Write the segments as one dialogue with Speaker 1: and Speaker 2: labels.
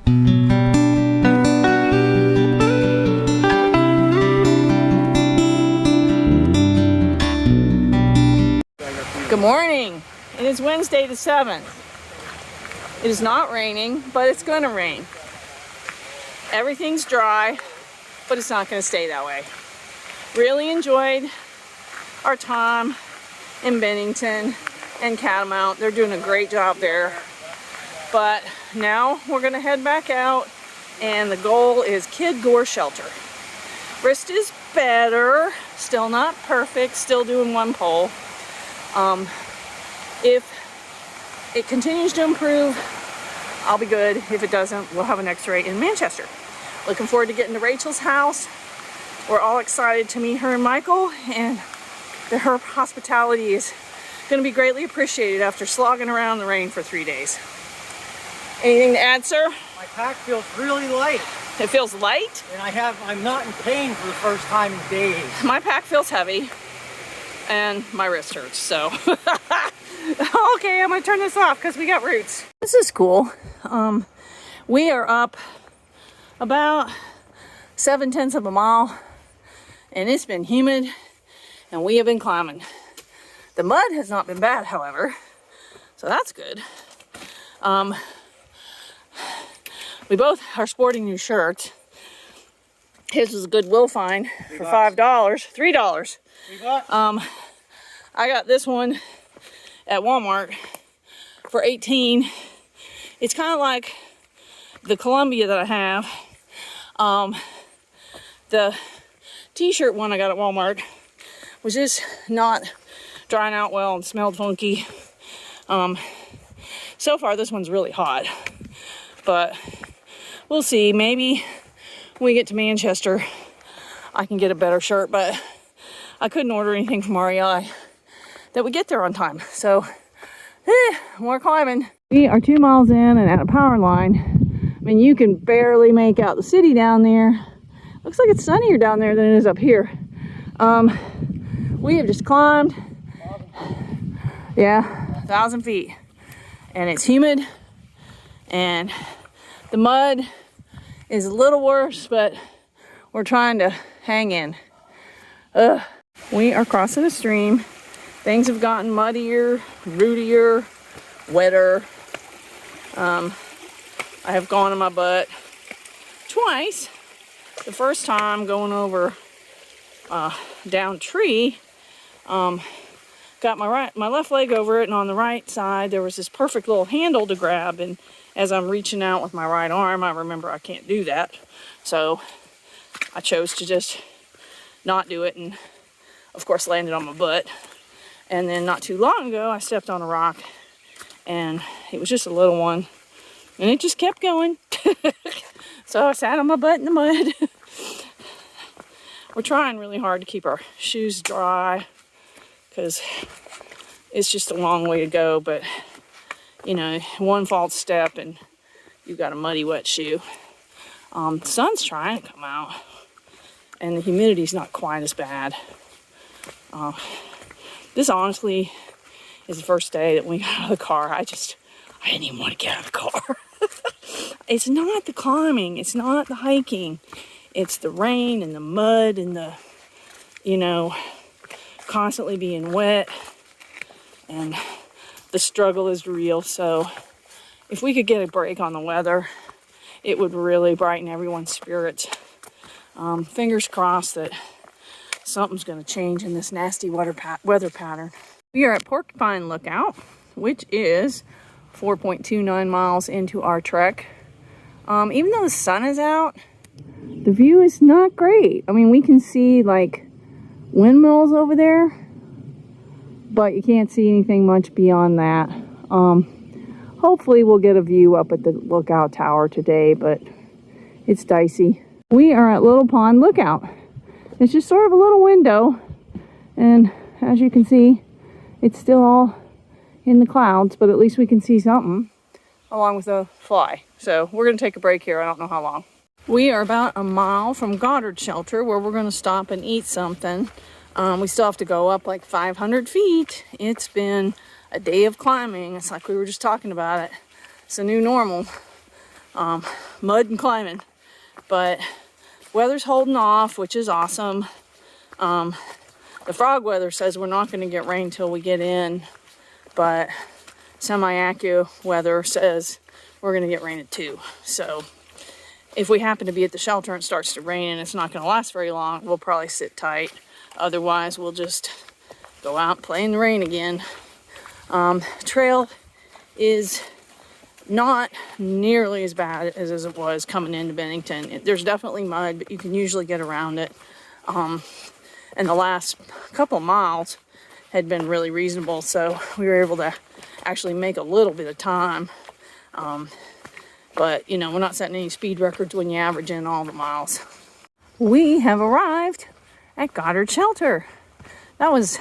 Speaker 1: Good morning. It is Wednesday the 7th. It is not raining, but it's going to rain. Everything's dry, but it's not going to stay that way. Really enjoyed our time in Bennington and Catamount. They're doing a great job there. But now we're going to head back out, and the goal is Kid Gore shelter. Wrist is better, still not perfect, still doing one pole. If it continues to improve, I'll be good. If it doesn't, we'll have an x-ray in Manchester. Looking forward to getting to Rachel's house. We're all excited to meet her and Michael, and her hospitality is going to be greatly appreciated after slogging around in the rain for 3 days. Anything to add, sir?
Speaker 2: My pack feels really light.
Speaker 1: It feels light?
Speaker 2: And I'm not in pain for the first time in days.
Speaker 1: My pack feels heavy, and my wrist hurts, so. Okay, I'm gonna turn this off because we got roots. This is cool. We are up about 7/10 of a mile, and it's been humid, and we have been climbing. The mud has not been bad, however, so that's good. We both are sporting new shirts. His was a Goodwill find for $5, $3. I got this one at Walmart for $18. It's kind of like the Columbia that I have. The t-shirt one I got at Walmart was just not drying out well and smelled funky. So far this one's really hot, but we'll see. Maybe when we get to Manchester I can get a better shirt, but I couldn't order anything from REI that would get there on time. So more climbing. We are 2 miles in and at a power line. I mean, you can barely make out the city down there. Looks like it's sunnier down there than it is up here. We have just climbed, 1,000 feet, and it's humid, and the mud is a little worse, but we're trying to hang in. We are crossing a stream. Things have gotten muddier, rootier, wetter. I have gone in my butt twice. The first time going over down tree, got my left leg over it, and on the right side there was this perfect little handle to grab, and as I'm reaching out with my right arm, I remember I can't do that, so I chose to just not do it, and of course landed on my butt. And then not too long ago I stepped on a rock, and it was just a little one, and it just kept going. So I sat on my butt in the mud. We're trying really hard to keep our shoes dry because it's just a long way to go, but you know, one false step and you've got a muddy wet shoe. The sun's trying to come out, and the humidity's not quite as bad. This honestly is the first day that we got out of the car. I didn't even want to get out of the car. It's not the climbing, it's not the hiking, it's the rain and the mud and the, you know, constantly being wet, and the struggle is real. So if we could get a break on the weather, it would really brighten everyone's spirits. Fingers crossed that something's going to change in this nasty weather pattern. We are at Porcupine Lookout, which is 4.29 miles into our trek. Even though the sun is out, the view is not great. I mean, we can see like windmills over there, but you can't see anything much beyond that. Hopefully we'll get a view up at the lookout tower today, but it's dicey. We are at Little Pond Lookout. It's just sort of a little window, and as you can see, it's still all in the clouds, but at least we can see something along with a fly. So we're going to take a break here. I don't know how long. We are about a mile from Goddard Shelter, where we're going to stop and eat something. We still have to go up like 500 feet. It's been a day of climbing. It's like we were just talking about it. It's a new normal. mud and climbing. But weather's holding off, which is awesome. The frog weather says we're not going to get rain till we get in, but semi-accu weather says we're going to get rain at 2. So if we happen to be at the shelter and it starts to rain and it's not going to last very long, we'll probably sit tight. Otherwise, we'll just go out and play in the rain again. Trail is not nearly as bad as it was coming into Bennington. There's definitely mud, but you can usually get around it. And the last couple miles had been really reasonable, so we were able to actually make a little bit of time. But, you know, we're not setting any speed records when you average in all the miles. We have arrived at Goddard Shelter. That was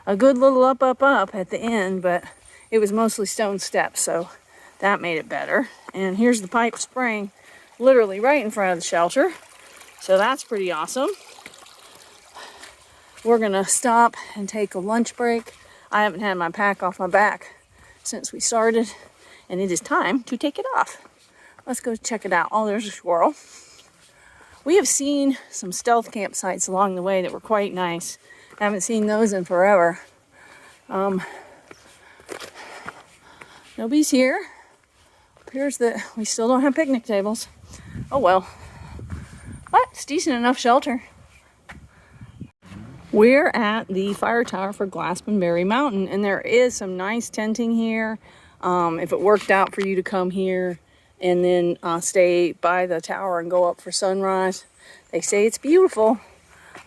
Speaker 1: a good little up at the end, but it was mostly stone steps, so that made it better. And here's the pipe spring, literally right in front of the shelter. So that's pretty awesome. We're gonna stop and take a lunch break. I haven't had my pack off my back since we started, and it is time to take it off. Let's go check it out. Oh, there's a squirrel. We have seen some stealth campsites along the way that were quite nice. Haven't seen those in forever. Nobody's here. Appears that we still don't have picnic tables. Oh well. But it's decent enough shelter. We're at the fire tower for Glastonbury Mountain, and there is some nice tenting here. If it worked out for you to come here and then stay by the tower and go up for sunrise, they say it's beautiful.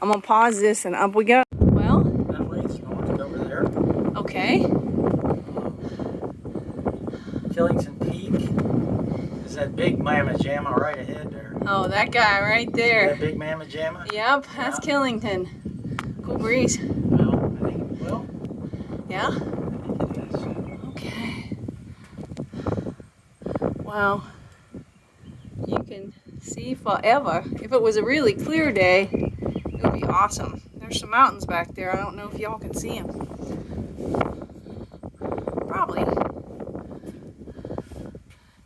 Speaker 1: I'm gonna pause this and up we go. Well,
Speaker 2: That way it's north over there.
Speaker 1: okay.
Speaker 2: Killington Peak is that big mamma jamma right ahead there.
Speaker 1: Oh, that guy right there.
Speaker 2: That big mamma jamma?
Speaker 1: Yep, that's Killington. Cool breeze.
Speaker 2: Well, I think it will.
Speaker 1: Yeah?
Speaker 2: I think it is.
Speaker 1: Okay. Wow. You can see forever. If it was a really clear day, it would be awesome. There's some mountains back there. I don't know if y'all can see them. Probably.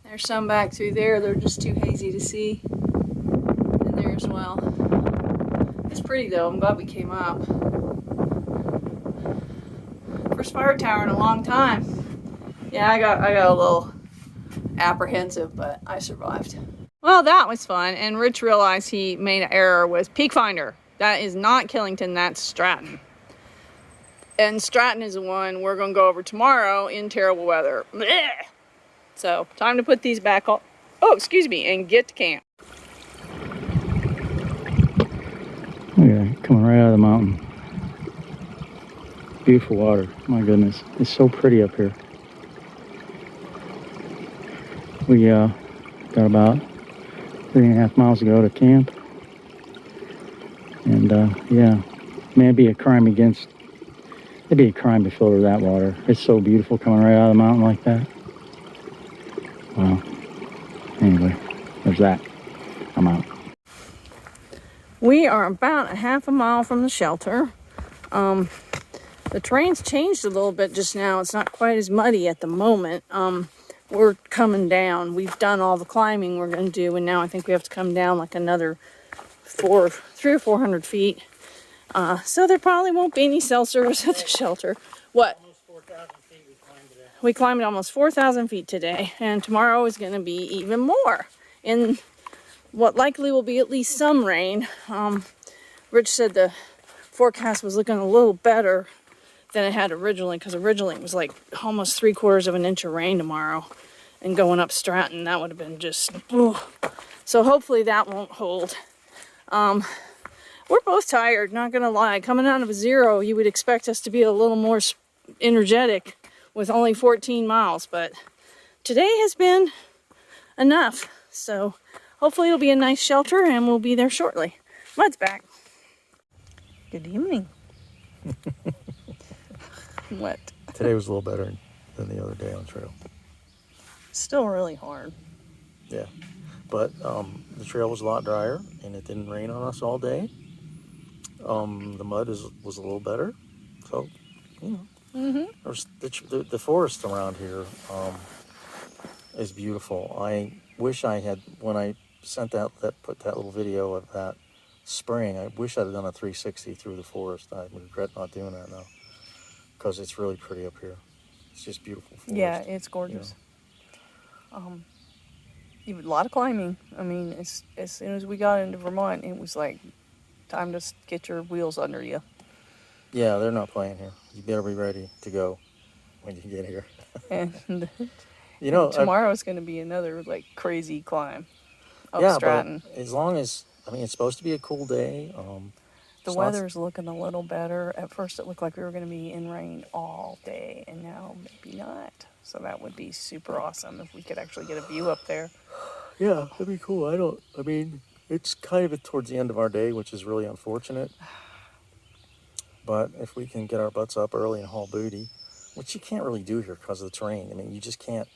Speaker 1: There's some back through there. They're just too hazy to see. And there as well. It's pretty though. I'm glad we came up. First fire tower in a long time. Yeah, I got a little apprehensive, but I survived. Well, that was fun, and Rich realized he made an error with Peak Finder. That is not Killington, that's Stratton. And Stratton is the one we're going to go over tomorrow in terrible weather. Blech! So, time to put these back on. Oh, excuse me, and get to camp.
Speaker 3: Okay, coming right out of the mountain. Beautiful water, my goodness. It's so pretty up here. We got about 3.5 miles to go to camp. And yeah, man, it'd be a crime to filter that water. It's so beautiful coming right out of the mountain like that. Wow. Anyway, there's that. I'm out.
Speaker 1: We are about a half a mile from the shelter. The terrain's changed a little bit just now. It's not quite as muddy at the moment. We're coming down. We've done all the climbing we're going to do, and now I think we have to come down like another 300 or 400 feet. So there probably won't be any cell service at the shelter. What?
Speaker 2: Almost 4,000 feet we climbed today.
Speaker 1: We climbed almost 4,000 feet today, and tomorrow is going to be even more. In what likely will be at least some rain. Rich said the forecast was looking a little better than it had originally, because originally it was like almost 3/4 of an inch of rain tomorrow, and going up Stratton, that would have been just, ooh. So hopefully that won't hold. We're both tired, not gonna lie. Coming out of a 0, you would expect us to be a little more energetic with only 14 miles, but today has been enough. So hopefully it'll be a nice shelter, and we'll be there shortly. Mud's back. Good evening. What?
Speaker 4: Today was a little better than the other day on the trail.
Speaker 1: Still really hard.
Speaker 4: Yeah, but the trail was a lot drier, and it didn't rain on us all day. The mud was a little better, so you know. There's the forest around here is beautiful. wish I had, when I sent put that little video of that spring, I wish I'd have done a 360 through the forest. I regret not doing that now, because it's really pretty up here. It's just beautiful forest.
Speaker 1: Yeah, it's gorgeous. A lot of climbing. I mean, as soon as we got into Vermont, it was like time to get your wheels under you.
Speaker 4: Yeah, they're not playing here. You better be ready to go when you get here.
Speaker 1: And
Speaker 4: You know,
Speaker 1: tomorrow's going to be another like crazy climb up
Speaker 4: yeah,
Speaker 1: Stratton.
Speaker 4: but as long as, I mean, it's supposed to be a cool day.
Speaker 1: The weather's looking a little better. At first, it looked like we were going to be in rain all day, and now maybe not. So that would be super awesome if we could actually get a view up there.
Speaker 4: Yeah, that'd be cool. I mean, it's kind of towards the end of our day, which is really unfortunate. But if we can get our butts up early and haul booty, which you can't really do here because of the terrain. I mean, you just can't.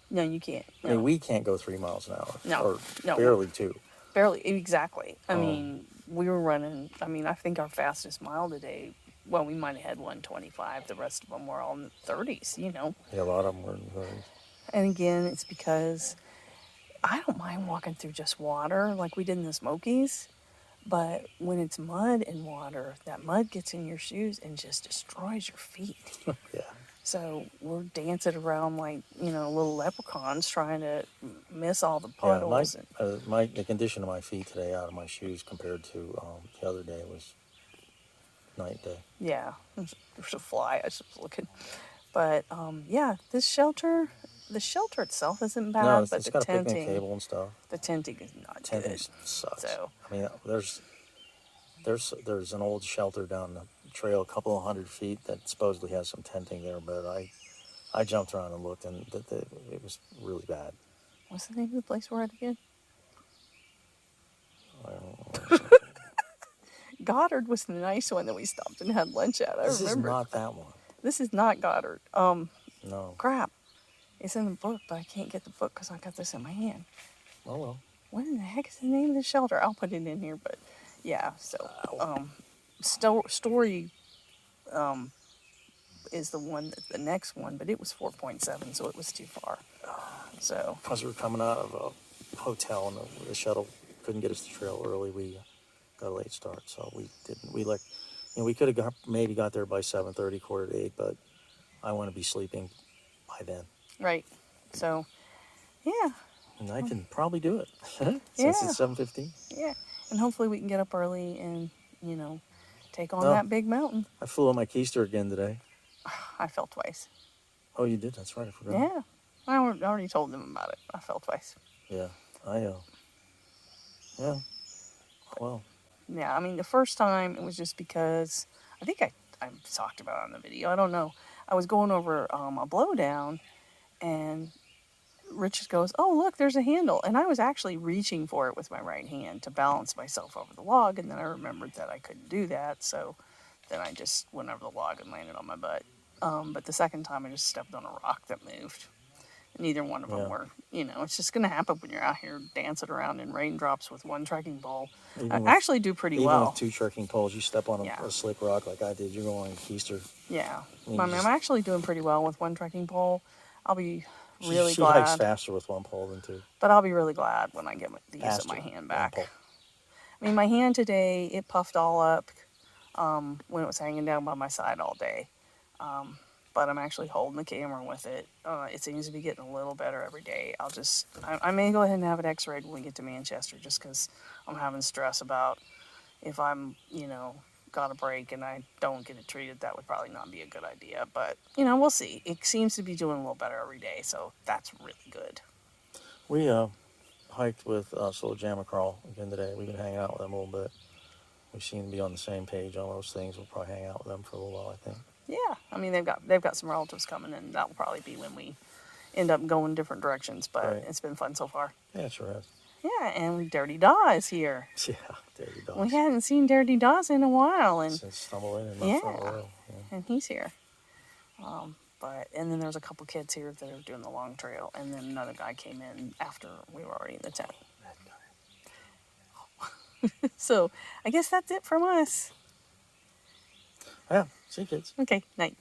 Speaker 1: No, you can't. No.
Speaker 4: I mean, we can't go 3 miles an hour.
Speaker 1: No,
Speaker 4: Or
Speaker 1: no.
Speaker 4: barely 2.
Speaker 1: Barely, exactly. I mean, we were running, I mean, I think our fastest mile today, well, we might have had 125. The rest of them were all in the 30s, you know.
Speaker 4: Yeah, a lot of them were in the 30s.
Speaker 1: And again, it's because I don't mind walking through just water like we did in the Smokies. But when it's mud and water, that mud gets in your shoes and just destroys your feet.
Speaker 4: Yeah.
Speaker 1: So we're dancing around like, you know, little leprechauns trying to miss all the puddles.
Speaker 4: Yeah, the condition of my feet today out of my shoes compared to the other day was night and day.
Speaker 1: Yeah, there's a fly. I was just looking. But yeah, the shelter itself isn't bad,
Speaker 4: No,
Speaker 1: but
Speaker 4: it's
Speaker 1: the
Speaker 4: got a picnic
Speaker 1: tenting,
Speaker 4: table and stuff.
Speaker 1: the tenting is not
Speaker 4: Tenting
Speaker 1: good.
Speaker 4: sucks.
Speaker 1: So
Speaker 4: I mean, there's an old shelter down the trail, a couple of 100 feet that supposedly has some tenting there, but I jumped around and looked, and it was really bad.
Speaker 1: what's the name of the place we're at again?
Speaker 4: I don't know.
Speaker 1: Goddard was the nice one that we stopped and had lunch at. I
Speaker 4: This
Speaker 1: remember.
Speaker 4: is not that one.
Speaker 1: This is not Goddard.
Speaker 4: No.
Speaker 1: Crap. It's in the book, but I can't get the book because I got this in my hand.
Speaker 4: Oh well.
Speaker 1: What in the heck is the name of the shelter? I'll put it in here, but yeah. So, Story is the next one, but it was 4.7, so it was too far. So
Speaker 4: Because we were coming out of a hotel and the shuttle couldn't get us to trail early, we got a late start, so we didn't. We could have maybe got there by 7:30, 7:45, but I want to be sleeping by then.
Speaker 1: right. So yeah.
Speaker 4: And I can probably do it since
Speaker 1: Yeah.
Speaker 4: it's 7:15.
Speaker 1: Yeah. And hopefully we can get up early and, you know, take on
Speaker 4: Oh.
Speaker 1: that big mountain.
Speaker 4: I flew on my keister again today.
Speaker 1: I fell twice.
Speaker 4: Oh, you did? That's right. I forgot.
Speaker 1: Yeah. I already told them about it. I fell twice.
Speaker 4: Yeah. Yeah. Well.
Speaker 1: Yeah, I mean, the first time it was just because I think I talked about it on the video. I don't know. I was going over a blowdown, and Rich goes, "Oh, look, there's a handle." And I was actually reaching for it with my right hand to balance myself over the log, and then I remembered that I couldn't do that, so then I just went over the log and landed on my butt. But the second time I just stepped on a rock that moved. Neither one of them were, you know, it's just going to happen when you're out here dancing around in raindrops with one trekking pole. I actually do pretty well.
Speaker 4: Even with 2 trekking poles, you step on
Speaker 1: Yeah.
Speaker 4: a slick rock like I did, you're going on keister.
Speaker 1: Yeah.
Speaker 4: I mean,
Speaker 1: I'm actually doing pretty well with one trekking pole. I'll be really
Speaker 4: she hikes
Speaker 1: glad.
Speaker 4: faster with 1 pole than 2.
Speaker 1: But I'll be really glad when I get the use of my
Speaker 4: Faster,
Speaker 1: hand
Speaker 4: 1
Speaker 1: back.
Speaker 4: pole.
Speaker 1: I mean, my hand today, it puffed all up when it was hanging down by my side all day. But I'm actually holding the camera with it. It seems to be getting a little better every day. I may go ahead and have it x-rayed when we get to Manchester just because I'm having stress about if I'm, you know, got a break and I don't get it treated, that would probably not be a good idea. But, you know, we'll see. It seems to be doing a little better every day, so that's really good.
Speaker 4: We hiked with Slow Jammer Crawl again today. We've been hanging out with them a little bit. We seem to be on the same page on those things. We'll probably hang out with them for a little while, I think.
Speaker 1: Yeah, I mean, they've got some relatives coming, and that will probably be when we end up going different directions, but
Speaker 4: Right.
Speaker 1: It's been fun so far.
Speaker 4: Yeah, it sure has.
Speaker 1: Yeah, and Dirty Daw is here.
Speaker 4: Yeah, there you go.
Speaker 1: We hadn't seen Dirty Dawes in a while, and
Speaker 4: Since Stumble In and my front
Speaker 1: Yeah.
Speaker 4: row. Yeah.
Speaker 1: and he's here. And then there's a couple kids here that are doing the long trail, and then another guy came in after we were already in the tent. So I guess that's it from us.
Speaker 4: Yeah, see you kids.
Speaker 1: Okay, night.